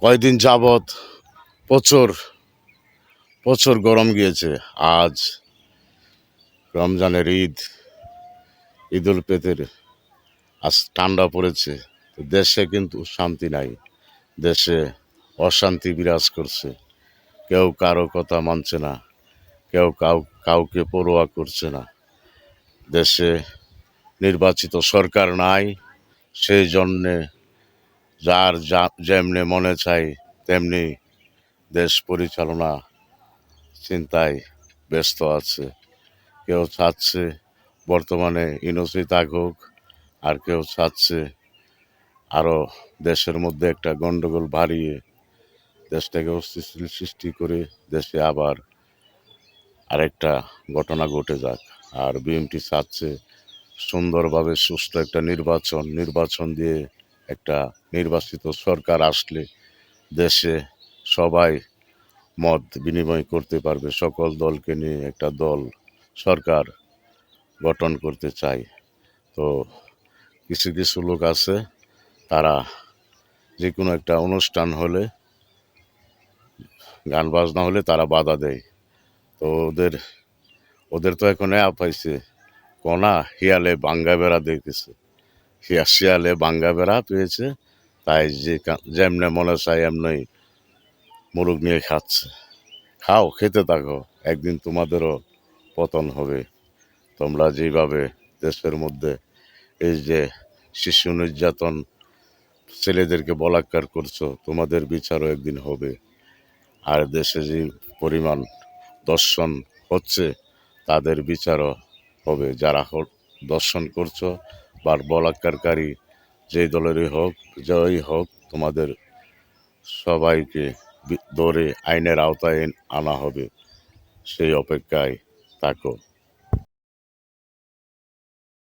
কয়দিন যাবৎ প্রচুর প্রচুর গরম গিয়েছে। আজ রমজানের ঈদ উল ফিতর, আজ ঠান্ডা পড়েছে। তো দেশে কিন্তু শান্তি নাই, দেশে অশান্তি বিরাজ করছে। কেউ কারো কথা মানছে না, কেউ কাউকে পরোয়া করছে না। দেশে নির্বাচিত সরকার নাই, সেই জন্যে যার যেমনে মনে চায় তেমনি দেশ পরিচালনা চিন্তায় ব্যস্ত আছে। কেউ চাচ্ছে বর্তমানে ইউনূসই থাকুক, আর কেউ চাচ্ছে আরও দেশের মধ্যে একটা গন্ডগোল বাড়িয়ে দেশটাকে অস্থিতিশীল সৃষ্টি করে দেশে আবার আরেকটা ঘটনা ঘটে যাক। আর বিএনপি চাচ্ছে সুন্দরভাবে সুষ্ঠু একটা নির্বাচন দিয়ে একটা নির্বাচিত সরকার আসলে দেশে সবাই মত বিনিময় করতে পারবে। সকল দলকে নিয়ে একটা সরকার গঠন করতে চায়। তো কিছু কিছু লোক আছে, তারা যে কোনো একটা অনুষ্ঠান হলে, গান বাজনা হলে তারা বাধা দেয়। তো ওদের ওদের তো এখন পাইছে কনা শিয়ালে বাঙ্গা বেড়া দেখতেছে, শিয়ালে বাঙ্গা বেড়া পেয়েছে, তাই যেমনে মনে চায় এমনি মুরগ নিয়ে খাচ্ছে। খাও, খেতে থাকো, একদিন তোমাদেরও পতন হবে। তোমরা যেভাবে দেশের মধ্যে এই যে শিশু নির্যাতন, ছেলেদেরকে বলাৎকার করছো, তোমাদের বিচারও একদিন হবে। আর দেশে যে পরিমাণ দর্শন হচ্ছে, তাদের বিচারও হবে। যারা দর্শন করছো বা বলাৎকারী যেই দলেরই হোক, জয়ই হোক, তোমাদের সবাইকে ধরে আইনের আওতায় আনা হবে। সেই অপেক্ষায় থাকো।